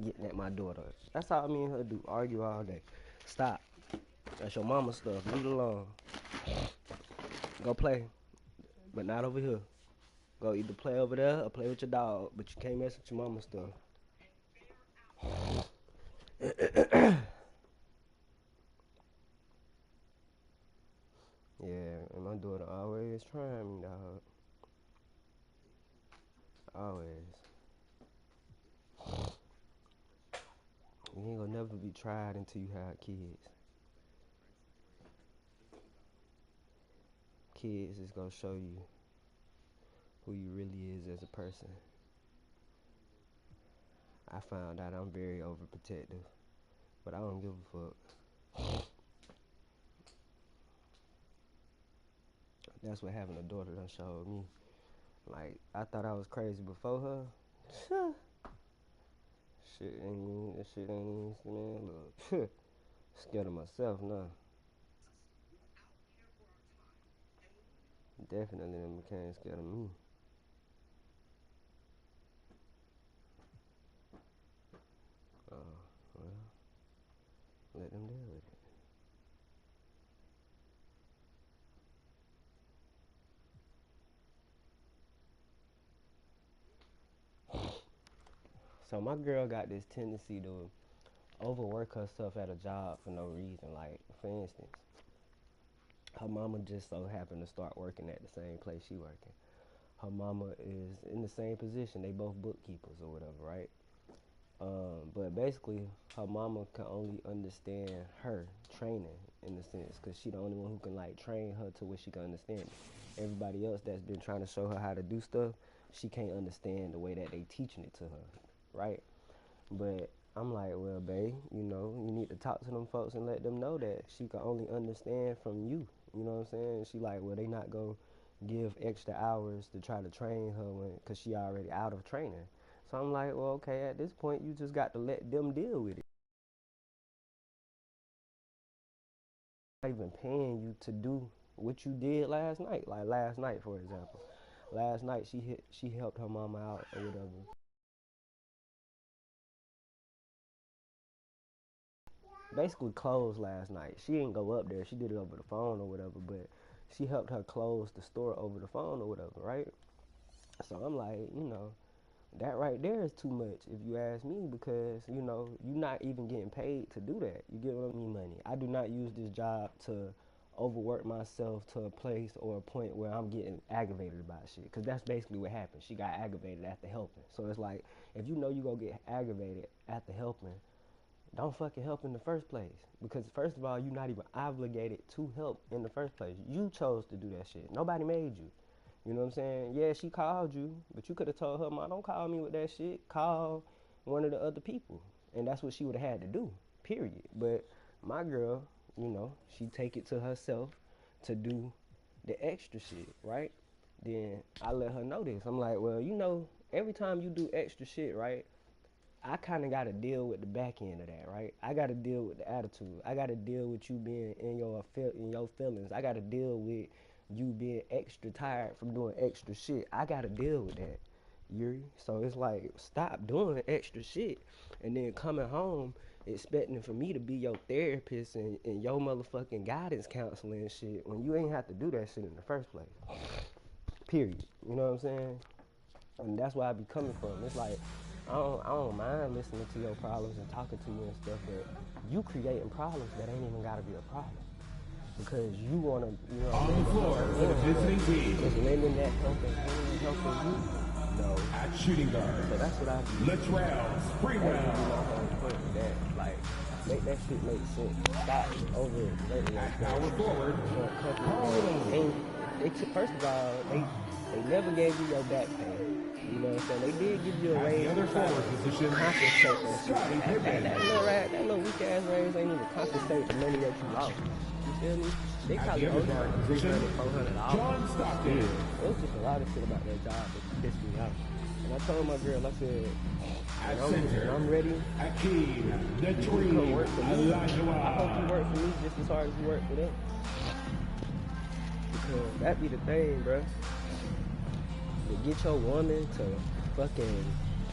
getting at my daughter. That's all me and her do. Argue all day. Stop. That's your mama stuff. Leave it alone. Go play. But not over here. Go either play over there or play with your dog. But you can't mess with your mama stuff. Yeah, and my daughter always trying me, dog. Always. You ain't gonna never be tried until you have kids. Kids is gonna show you who you really is as a person. I found out I'm very overprotective, but I don't give a fuck. That's what having a daughter done showed me. Like, I thought I was crazy before her. Shit ain't even, man, look. Scared of myself now. Definitely them became scared of me. Well, let them deal with it. So my girl got this tendency to overwork herself at a job for no reason. Like, for instance, her mama just so happened to start working at the same place she working. Her mama is in the same position. They both bookkeepers or whatever, right? But basically, her mama can only understand her training in a sense, cause she the only one who can like train her to where she can understand it. Everybody else that's been trying to show her how to do stuff, she can't understand the way that they teaching it to her, right? But I'm like, well, babe, you need to talk to them folks and let them know that she can only understand from you. You know what I'm saying? She like, well, they not gonna give extra hours to try to train her cause she already out of training. So I'm like, well, okay, at this point, you just got to let them deal with it. I'm not even paying you to do what you did last night. Like last night, for example. Last night, she helped her mama out or whatever. Basically closed last night. She didn't go up there. She did it over the phone or whatever, but she helped her close the store over the phone or whatever, right? So I'm like, that right there is too much if you ask me because, you're not even getting paid to do that. You get what I mean? Money. I do not use this job to overwork myself to a place or a point where I'm getting aggravated about shit because that's basically what happened. She got aggravated after helping. So it's like, if you know you gonna get aggravated after helping, don't fucking help in the first place. Because first of all, you're not even obligated to help in the first place. You chose to do that shit. Nobody made you. You know what I'm saying? Yeah, she called you, but you could have told her, "Ma, don't call me with that shit. Call one of the other people." And that's what she would have had to do, period. But my girl, she take it to herself to do the extra shit, right? Then I let her know this. I'm like, well, every time you do extra shit, right? I kind of got to deal with the back end of that, right? I got to deal with the attitude. I got to deal with you being in your feelings. I got to deal with you being extra tired from doing extra shit. I got to deal with that. So it's like, stop doing extra shit and then coming home expecting for me to be your therapist and your motherfucking guidance counselor and shit when you ain't have to do that shit in the first place. Period. You know what I'm saying? And that's where I be coming from. It's like, I don't mind listening to your problems and talking to you and stuff, but you creating problems that ain't even gotta be a problem. Because you wanna, on the floor for the visiting team. Just lending that helping you. No. At shooting guard. So that's what I do. Let's round, spring round. Like, make that shit make sense. Stop over it. At power forward. First of all, they never gave you your back pay. You know what I'm saying? They did give you a raise. The other forward position. Compensate that little weak ass raise ain't even compensate the money that you lost. You feel me? They probably owed you $300, $400. John Stockton. It was just a lot of shit about that job that pissed me off. And I told my girl, I said, when I'm ready, Akeem, the dream, come work for me. I hope you work for me just as hard as you work for them. Because that be the thing, bro. To get your woman to fucking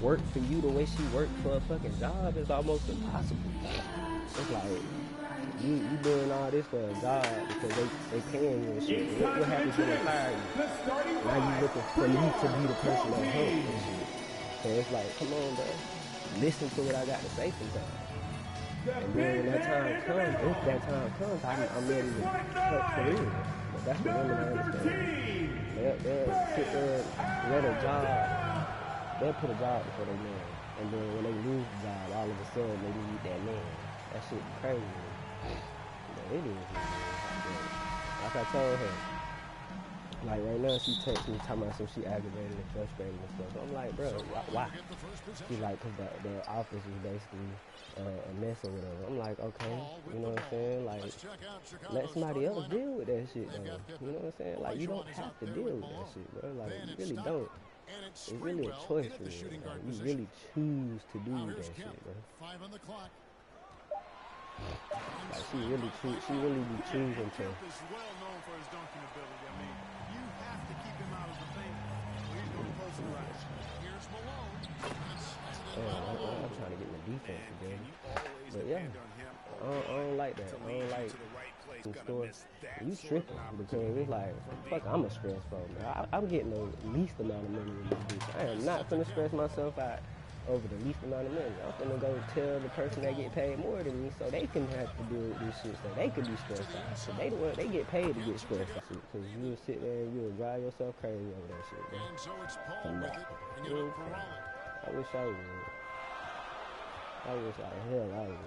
work for you the way she worked for a fucking job is almost impossible. It's like you doing all this for a job because they paying you and shit. What happens when they fire you? Now you looking for me to be the person that helped and shit. So it's like, come on, bro. Listen to what I got to say sometimes. And then when that time comes, if that time comes, I'm ready to help for real. But that's what women don't understand. They'll sit there, let a job, they'll put a job before they man. And then when they lose the job, all of a sudden they need that man. That shit be crazy. But it is, man. Like I told her, like right now she texts me talking about some she aggravated and frustrated and stuff. So I'm like, bro, why? She's like, cause the office is basically a mess or whatever. I'm like, okay, you know what I'm saying? Like, let somebody else deal with that shit though. You know what I'm saying? Like, you don't have to deal with that shit, bro. Like, you really don't. It's really a choice for you. Like, you really choose to do that shit, bro. Like, she really be choosing to. I'm trying to get my defense together. But yeah, I don't like that. I don't like the store. You tripping because it's like, fuck, I'm a stress phone. I'm getting the least amount of money in this bitch. I am not finna stress myself out over the least amount of money. I'm finna go tell the person that get paid more than me so they can have to deal with this shit so they can be stressed out. So they get paid to get stressed out. Because you'll sit there and you'll drive yourself crazy over that shit, bro. I wish I would. I wish like hell I would.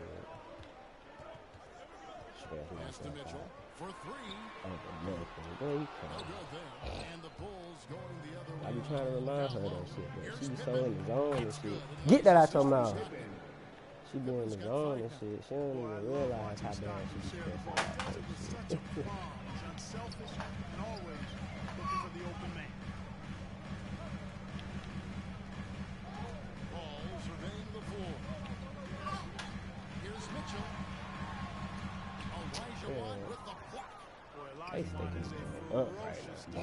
Stress myself out. Over nothing. Boy, you crazy. I be trying to remind her of that shit, but she be so in the zone and shit. Get that out your mouth. She be in the zone and shit. She don't even realize how bad she be stressing out that shit. They sticking it up right now.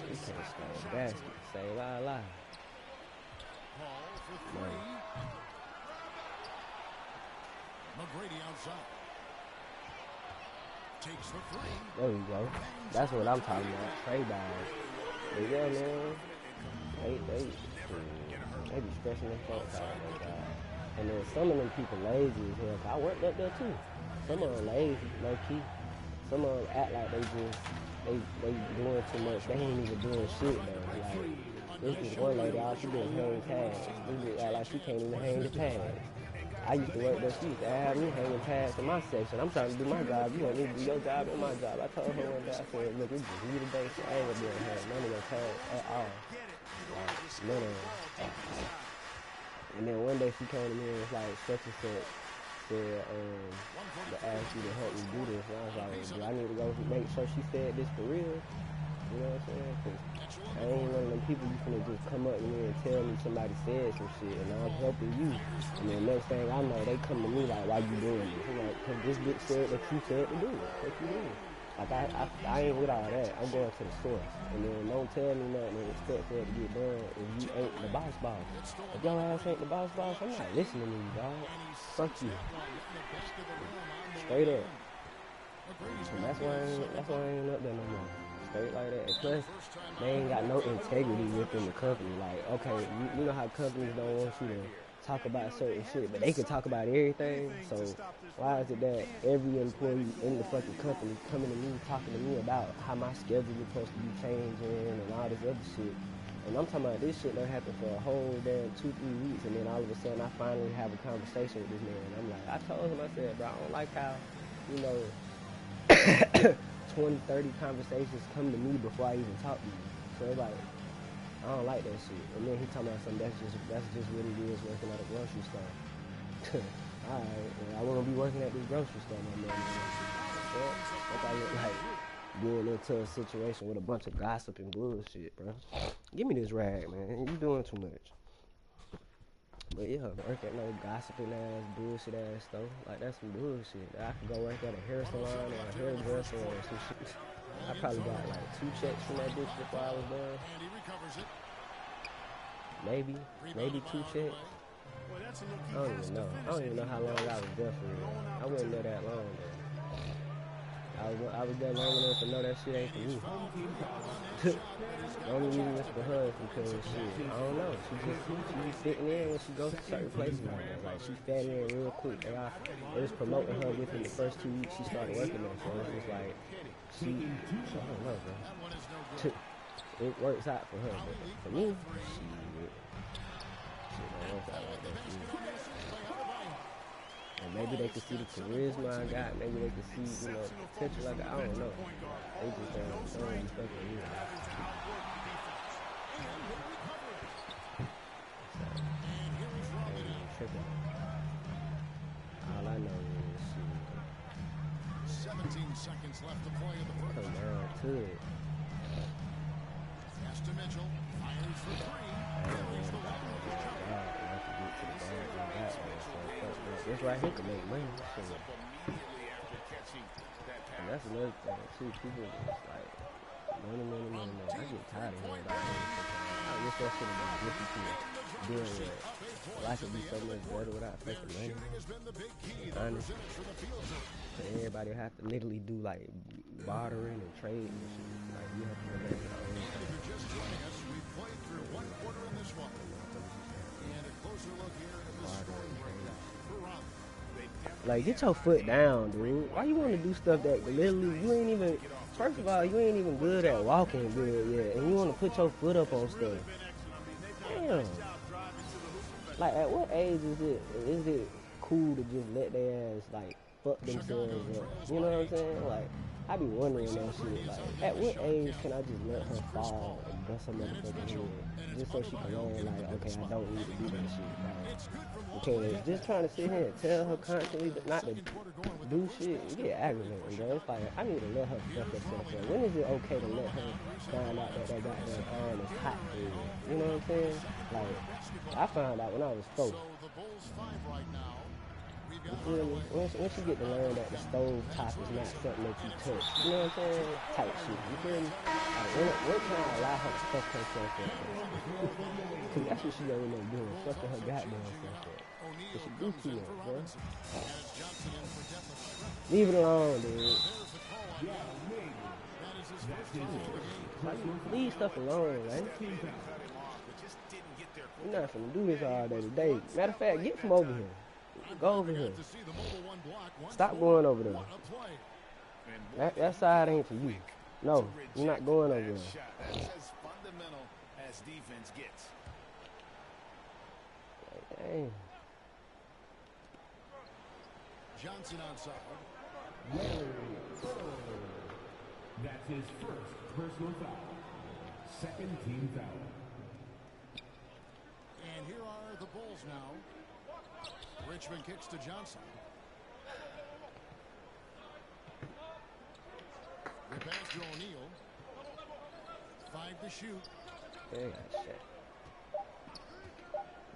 He can't score a basket. Say la. There you go. That's what I'm talking about. Trade buys. But yeah, man. They be stressing their folks out, man. And then some of them people lazy as hell. I worked up there too. Some of them lazy, low key. Some of them act like they doing too much. They ain't even doing shit though. Like, this is one lady, all she do is hang pads. This bitch act like she can't even hang the pads. I used to work there. She used to have me hanging pads in my section. I'm trying to do my job. You want me to do your job and my job. I told her one day, I said, look, it's just you today, so I ain't gonna be able to have none of your pads at all. Like, none of them. And then one day she came to me and was like, such and such said, to ask you to help me do this. And I was like, do I need to go make sure she said this for real? You know what I'm saying? Cause I ain't one of them people you finna just come up to me and tell me somebody said some shit and I'm helping you. And then next thing I know, they come to me like, why you doing this? I'm like, cause this bitch said that you said to do it. What you doing? Like, I ain't with all that. I'm going to the source. And then don't tell me nothing and expect for it to get done if you ain't the boss. If your ass ain't the boss, I'm not listening to you, dog. Fuck you. Straight up. And that's why I ain't up there no more. Straight like that. And plus, they ain't got no integrity within the company. Like, okay, you know how companies don't want you to talk about certain shit, but they can talk about everything. So why is it that every employee in the fucking company coming to me, talking to me about how my schedule is supposed to be changing and all this other shit? And I'm talking about this shit that happened for a whole damn 2-3 weeks, and then all of a sudden I finally have a conversation with this man. And I'm like, I told him, I said, bro, I don't like how, 20, 30 conversations come to me before I even talk to you. So it's like, I don't like that shit. And then he talking about something that's just what it is working at a grocery store. Alright, well, I wanna be working at this grocery store, my man. Like I look like getting into a situation with a bunch of gossip and bullshit, bro. Give me this rag, man. You doing too much. But yeah, work at no gossiping ass, bullshit ass stuff. Like, that's some bullshit. I could go work at a hair salon or a hairdresser or some shit. I probably got like 2 checks from that bitch before I was done. maybe 2 checks. I don't even know. I don't even know how long I was there for real. I wasn't there that long though. I was there long enough to know that shit ain't for me. The only reason it's for her is because shit, I don't know. She be fitting in when she goes to certain places like that. Like she fat in real quick. They was promoting her within the first 2 weeks she started working there. So it's just like I don't know, bro. It works out for her, but for me, shit don't work out like that for me. And maybe they could see the charisma I got. Maybe they could see, the potential I got. I don't know. They just don't be fucking with me. So, all I know is shit. 17 seconds left to play in the first. Come down to it. Aston Mitchell fires for 3. This right here can make money. Shit. And that's another thing too. People just like money. I get tired of hearing about money sometimes. I wish that shit would be different to deal with. Life would be so much better without fucking money. Honestly. So everybody have to literally do like bartering and trade and shit. Like you have to do that. We've played through 1 quarter in this one. And a closer look here at the scoring breakdown. Like, get your foot down, dude. Why you want to do stuff that literally you ain't even, first of all, you ain't even good at walking good yet, and you want to put your foot up on stuff. Damn. Like, at what age is it cool to just let their ass, like, fuck themselves up? You know what I'm saying? Like, I be wondering that shit. Like, at what age can I just let her fall and bust her motherfucking head? Just so she can learn, like, okay, I don't need to do that shit. Like, because just trying to sit here and tell her constantly not to do shit, it get aggravating, bro. It's like, I need to let her fuck herself up. When is it okay to let her find out that goddamn arm is hot for you? You know what I'm saying? Like, I found out when I was 4. You feel me? Once you get to learn that the stove top is not something that you touch, you know what I'm saying? Type shit. You feel me? Like, when can I allow her to fuck herself up? Because that's what she don't end up doing, fucking her goddamn self up. But she do too much, bro. Leave it alone, dude. Like, leave stuff alone, man. You're not finna do this all day today. Matter of fact, get from over here. Go over here. Stop going over there. That side ain't for you. No, you're not going over there. As fundamental as defense gets. Like, dang. Johnson onside. That's his first personal foul. Second team foul. And here are the Bulls now. Richmond kicks to Johnson. The pass to O'Neal. 5 to shoot. They got shit.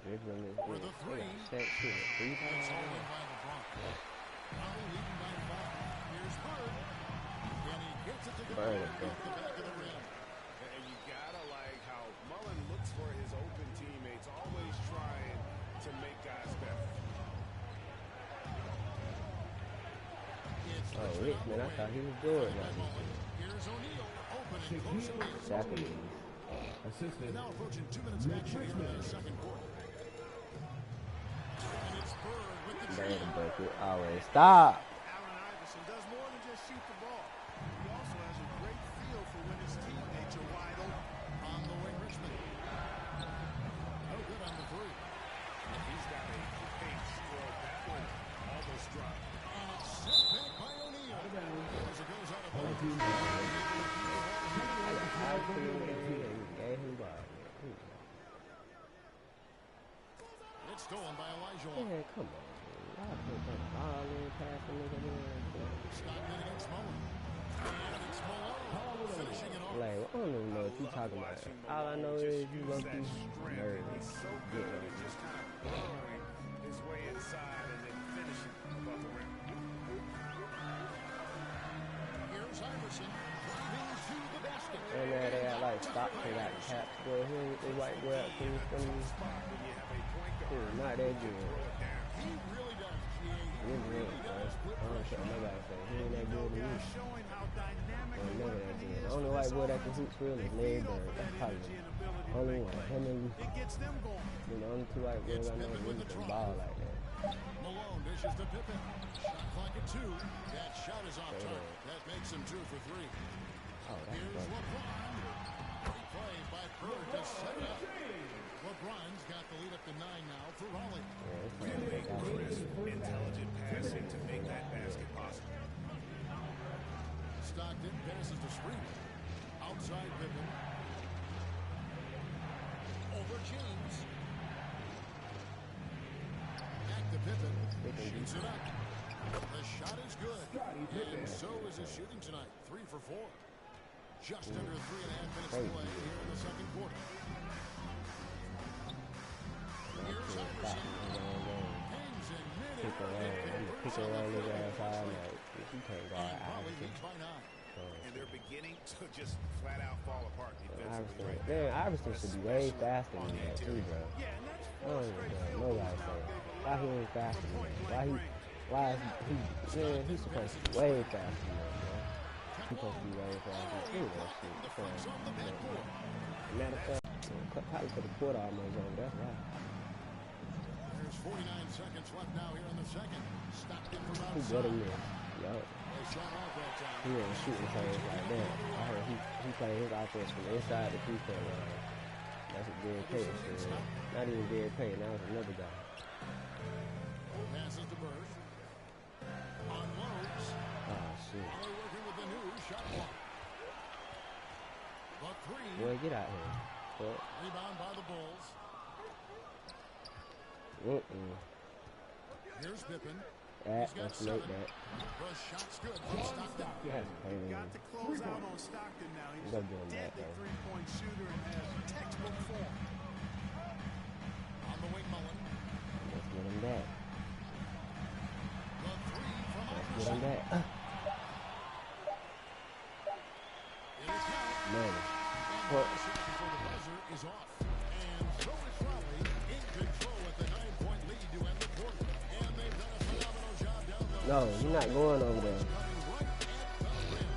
Dribbling is good. They got shit too. 3 It's all times. in by LeBron. Now leading by 5. Here's Bird. And he gets it to go Bird, off the back of the rim. And you gotta like how Mullen looks for his open teammates, always trying to make guys better. Oh, Richmond, I thought he was doing that. Here's O'Neal. Open and close it is. Japanese. Assistant. Now approaching 2 minutes of action here in the second quarter. And it's Bird with the Bird jam. bucket. Always stop. Allen Iverson does more than just shoot the ball. He also has a great feel for when his teammates are wide open. On the wing, Richmond. No good on the 3. He's got a pace throw. That one almost dropped. And it's sent back by O'Neal. As it goes out of bounds. I gave him ball. It's stolen by Elijah. Man, come on, dude. Y'all put that ball in past the nigga here. Stockton against Mullen. And it's Malone finishing it off. Like, I don't even know what you talking about. All I know is you low-key nerd. He's so good at just kind of burrowing his way inside and then finishing above the rim. Here's Iverson driving to the basket. And they got like Stockton got tapped for him with the white boy out from not that good. He really does. He ain't good, bro. I don't care what nobody say. He ain't that good to me. Showing how dynamic Or a never weapon that he good. is The only for white this boy that can offense. hoop for real is They Larry feed off Bird. of That's that probably energy and the ability to only make one. plays. Him and It gets them going. the only two white boys I know Pippen with really the can drive. ball like that. Malone dishes to Pippen. Shot clock at 2. That shot is off target. That makes him 2 for 3. Oh, that's Here's funny. LeBron. Great play by Bird to set it up. LeBron's got the lead up to 9 now for Raleigh. Yeah, it's Good like fake, Chris. Intelligent passing to make that basket possible. Stockton passes to Screen. Outside Pippen. Over James. Back to Pippen. Shoots it up. The shot is good. And so is his shooting tonight. 3 for 4. Just under 3.5 minutes to play here in the second quarter. Here's Iverson. Hangs in Pick midair. around. I'm gonna pick around his ass all night. He can't guard Raleigh Iverson. leads by 9. And they're beginning to just flat out fall apart defensively right Man, now. Iverson should be way faster than that too, bro. Yeah, and that's I four don't even straight care field what goals nobody now say. they've Why he allowed ain't faster from than point that? blank range. Why is he's supposed to be way faster than that, bro. He's supposed to be way faster than that shit. Matter of fact, probably for the quarter almost over. That's why. There's 49 seconds left now here in the second. Stockton from He better outside. than this. Yup. They shot off that time. He ain't shooting things like that. I heard he playing his offense from inside the 3-point line. That's what Derek Payton said. Not even Derek Payton, that was another guy. Passes to Bird. Unloads. Oh shit. They're working with the new shot clock. The 3. Boy, get out here. Fuck. Rebound by the Bulls. Here's Pippen. That's He's got let's make 7. that. The shot's good from Stockton. That's crazy. Got to close out on Stockton now. He's Go a get him back, deadly though. three-point shooter and has textbook form. On the wing, Mullen. Let's get him back. The 3 from Let's get him Iverson. back. It'll count. Man. And What? the shot before the buzzer is off. And so is Raleigh in control with the 9-point lead to end the quarter. And they've done a phenomenal job down the No, you're not going over there. coming right at the rim.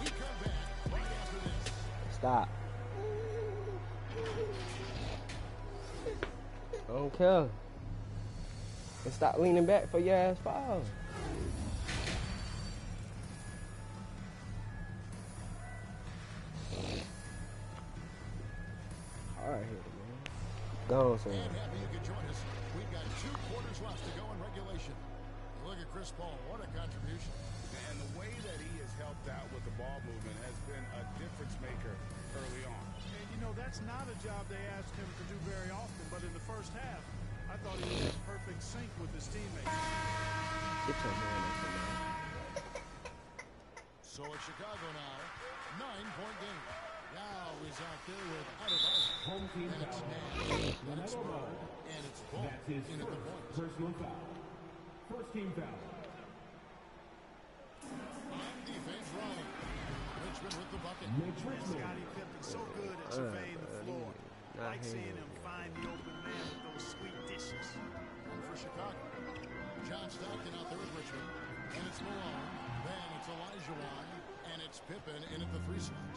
We come back right after this. Stop. I don't care. And stop leaning back for your ass fall. Alright, man. Go on, son. And happy you could join us. We've got 2 quarters left to go in regulation. Look at Chris Paul. What a contribution. And the way that he has helped out with the ball movement has been a difference maker early on. And, you know, that's not a job they asked him to do very often, but in the first half, I thought he was in perfect sync with his teammates. Get your hand up, man. So it's Chicago now. 9-point game. Now is out there with Adebayo. Home team And it's foul. Nash. And it's Bird. And it's Bull. That's his In at the first point. personal foul. First team foul. On defense, Raleigh. Richmond with the bucket. Mitch Richmond. Scottie Pippen so good at surveying the floor. Like seeing him find the open man with those sweet dishes. And for Chicago, John Stockton out there with Richmond. And it's Malone. Then it's Elijah Wan. And it's Pippen in at the 3 slot.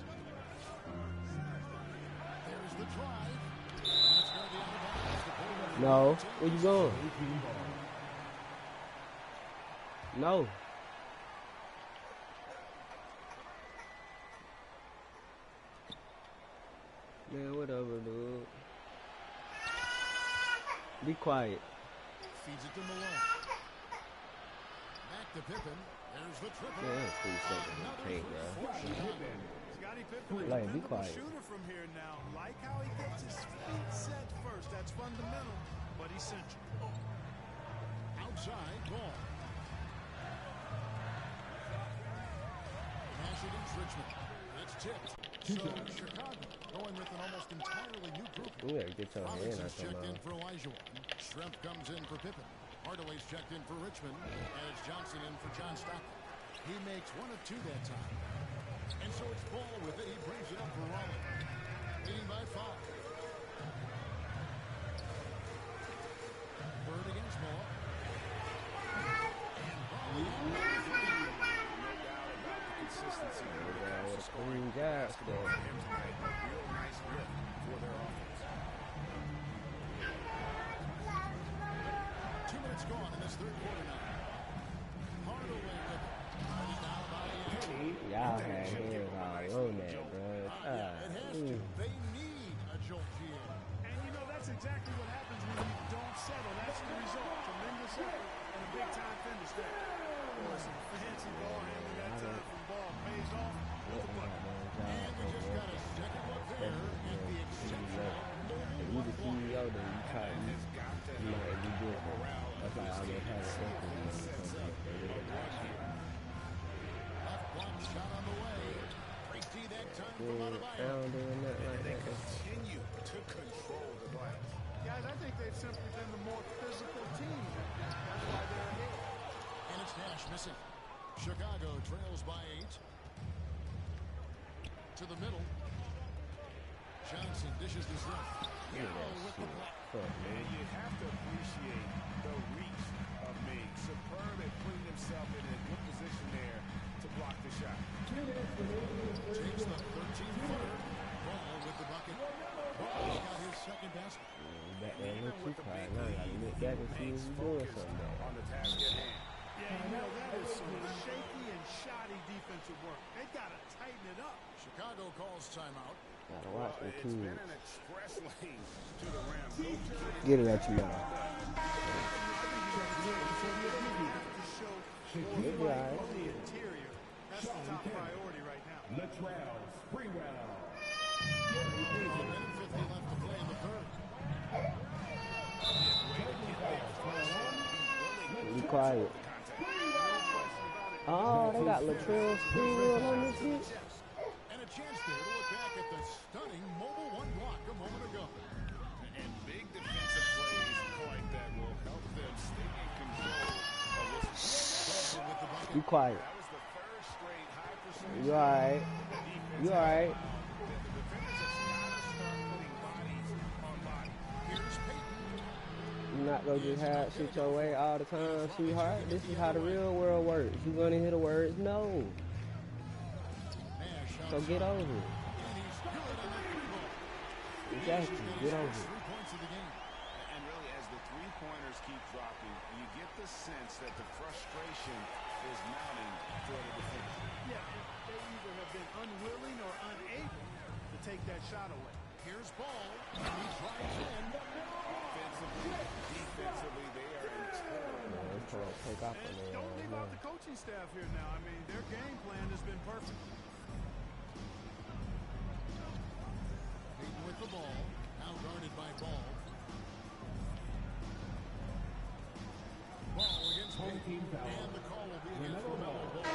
There's the drive. And it's going to be out of bounds. The ball No. Where you going? 18 ball. No. Man, whatever, dude. Be quiet. feeds it to Malone. Back to Pippen. There's the triple. Man, that's 3 seconds. I can't, bro. Scottie Pippen, Like, be dependable quiet. shooter from here now. Like how he gets his feet set first. That's fundamental, but essential. Outside ball. Washington's Richmond. It's tipped. So Chicago going with an almost entirely new group. You gotta get your hand out Robinson's your checked in mouth. for Elijah. Shrimp comes in for Pippen. Hardaway's checked in for Richmond. And it's Johnson in for John Stockton. He makes 1 of 2 that time. And so it's Ball with it. He brings it up for Raleigh. Leading by 5. Bird against Moore. And Ball. No doubt about the consistency when it comes to scoring basketball for him tonight. A real nice lift for their offense. 2 minutes gone in this third quarter now. Hardaway with it. And he's down by 8. Y'all had hands all on that, bro. It has to. They need a jolt here. And you know, that's exactly what happens when you don't settle. That's the result. Tremendous effort and a big-time finish there. Boy, some fancy ball handling that time from Ball. Pays off with the bucket. And we just got a second look there at the exceptional If you the CEO, then you try to, you might be different. That's like I always had a second, you know, something like that. left block shot on the way. Great D that time from I Adebayo. don't do nothing like They that. continue to control the glass. Guys, I think they've simply been the more physical team. That's why they're ahead. And it's Nash missing. Chicago trails by 8. To the middle. Johnson dishes this in. With the block. And you have to appreciate the reach of Mig. Superb at putting himself in a good position there to block the shot. Takes the 13-footer. Ball with the bucket. Ball's got his second basket. Back there, look too quiet. Now I gotta look back and see if he's doing something there. On the task at hand. Yeah, you know, that is some shaky and shoddy defensive work. They got to tighten it up. Chicago calls timeout. Gotta watch the It's kids. been an express lane to the rim. Get it at you now. Good guy. on the interior. That's the top priority right now. Latrell Sprewell. 1:50 left to play in the third. Be quiet. Oh, they got Latrell Sprewell on this bitch. And a chance there to look back at the stunning mobile one block a moment ago. And big defensive plays like that will help them stay in control of this. With the bucket. Be quiet. That was the third straight high percentage. You alright? You alright? The defenders have got to start putting bodies on body. Here's Peyton. You're not gonna just have shit your way all the time, sweetheart. This is how the real world works. You gonna hear the words no. Nash So get over it. and he's good on that three ball. Exactly. Get over it. 3 points of the game. And really, as the three-pointers keep dropping, you get the sense that the frustration is mounting for the defenders. Yeah, they either have been unwilling or unable to take that shot away. Here's Ball. And he drives in. Defensively, they are in total. Man, it's trying to take off on And their don't leave out ass the coaching staff here now. I mean, their game plan has been perfect. Peyton with the ball. Now guarded by Ball. Ball against Home Peyton. team foul. And the call will be against LaMelo LaMelo Ball. Ball.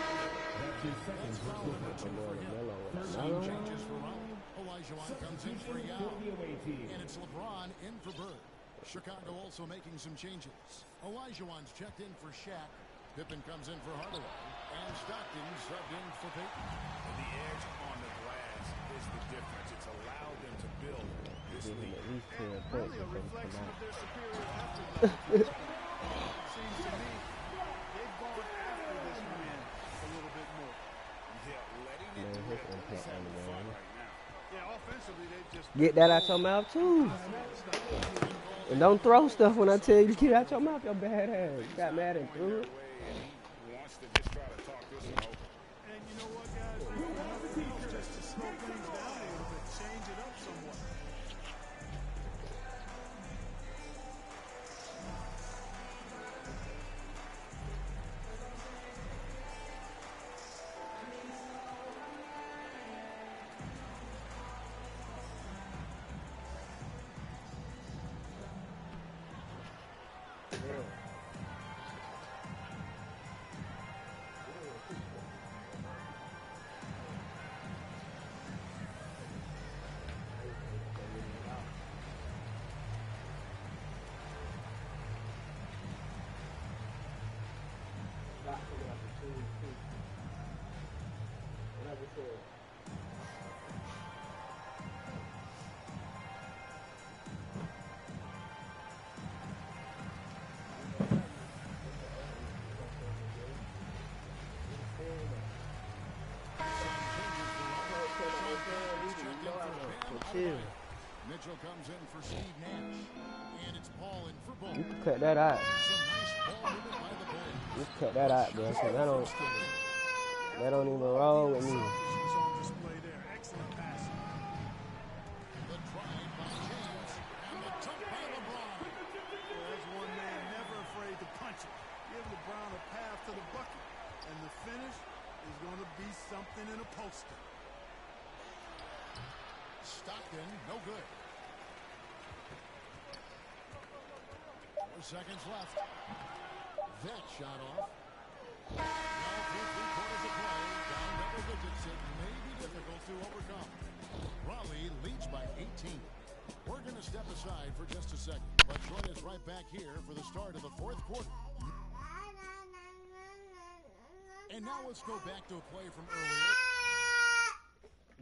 That's his second personal Number 2 foul. for him. now. 13 changes for Raleigh. Olajuwon comes in for Substitution Yao. for the away team. And it's LeBron in for Bird. Chicago also making some changes. Olajuwon's checked in for Shaq. Pippen comes in for Hardaway. And Stockton subbed in for Peyton. The edge on the glass is the difference. It's allowed them to build this Give him lead. at least 10 And points really a before he come reflection out. of their superior effort level. Seems to me they've gone after this win a little bit more. Yeah, letting it Man, do his it. impact on the Fun game. right now. Yeah, offensively they've just Get that out your mouth too. And don't throw stuff when I tell you to get it out your mouth, your bad ass. You got mad and threw it. He wants to just try to talk this one over. And you know what, guys? Nothing else just to slow things down a little bit, change it up somewhat. comes in for Steve Nash. And it's ball in for ball. You can cut that out. Some nice ball movement by the Bulls. You can cut that out, bro. Cause that don't even roll with me. Selfishness on display there. Excellent passing. The drive by James. And the dunk by LeBron. Well, that's one man never afraid to punch it. Give LeBron a path to the bucket. And the finish is going to be something in a poster. Stockton, no good. 4 seconds left. That shot off. Now through 3/4 of play, down double digits, it may be difficult to overcome. Raleigh leads by 18. We're going to step aside for just a second, but join us right back here for the start of the 4th quarter. And now let's go back to a play from earlier.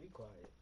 Be quiet.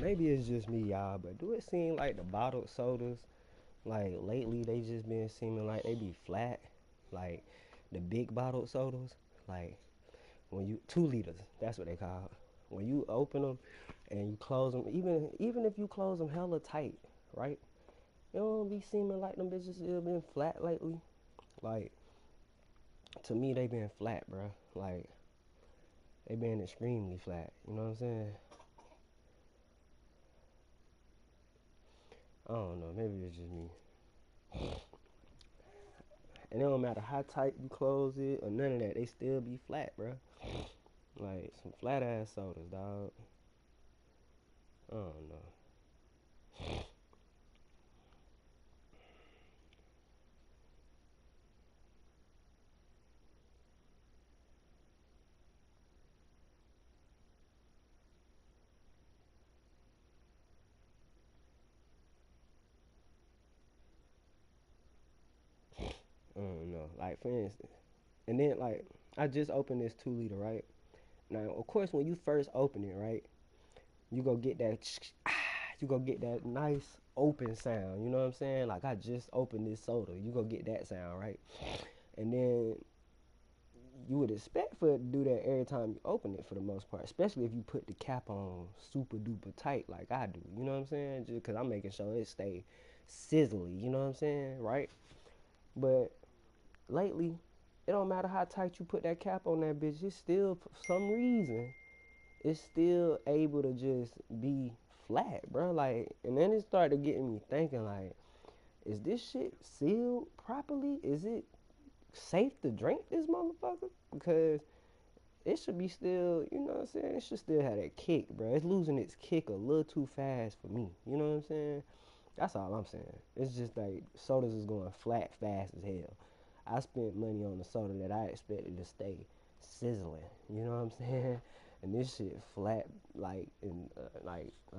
Maybe it's just me, y'all, but do it seem like the bottled sodas, like lately they just been seeming like they be flat, like the big bottled sodas, like when you 2 liters, that's what they call. When you open them and you close them, even if you close them hella tight, right? It don't be seeming like them bitches still been flat lately. Like to me, they been flat, bro. Like they been extremely flat. You know what I'm saying? I don't know. Maybe it's just me. And it don't matter how tight you close it or none of that. They still be flat, bro. Like some flat ass sodas, dog. I don't know. I don't know. Like for instance, and then like I just opened this 2 liter, right? Now of course when you first open it, right, you go get that you go get that nice open sound. You know what I'm saying? Like I just opened this soda. You go get that sound, right? And then you would expect for it to do that every time you open it for the most part, especially if you put the cap on super duper tight like I do. You know what I'm saying? Just because I'm making sure it stay sizzly. You know what I'm saying? Right? But lately, it don't matter how tight you put that cap on that bitch. It's still, for some reason, it's still able to just be flat, bro. Like, and then it started getting me thinking, like, is this shit sealed properly? Is it safe to drink this motherfucker? Because it should be still, you know what I'm saying? It should still have that kick, bro. It's losing its kick a little too fast for me. You know what I'm saying? That's all I'm saying. It's just like sodas is going flat fast as hell. I spent money on a soda that I expected to stay sizzling. You know what I'm saying? And this shit flat like in like a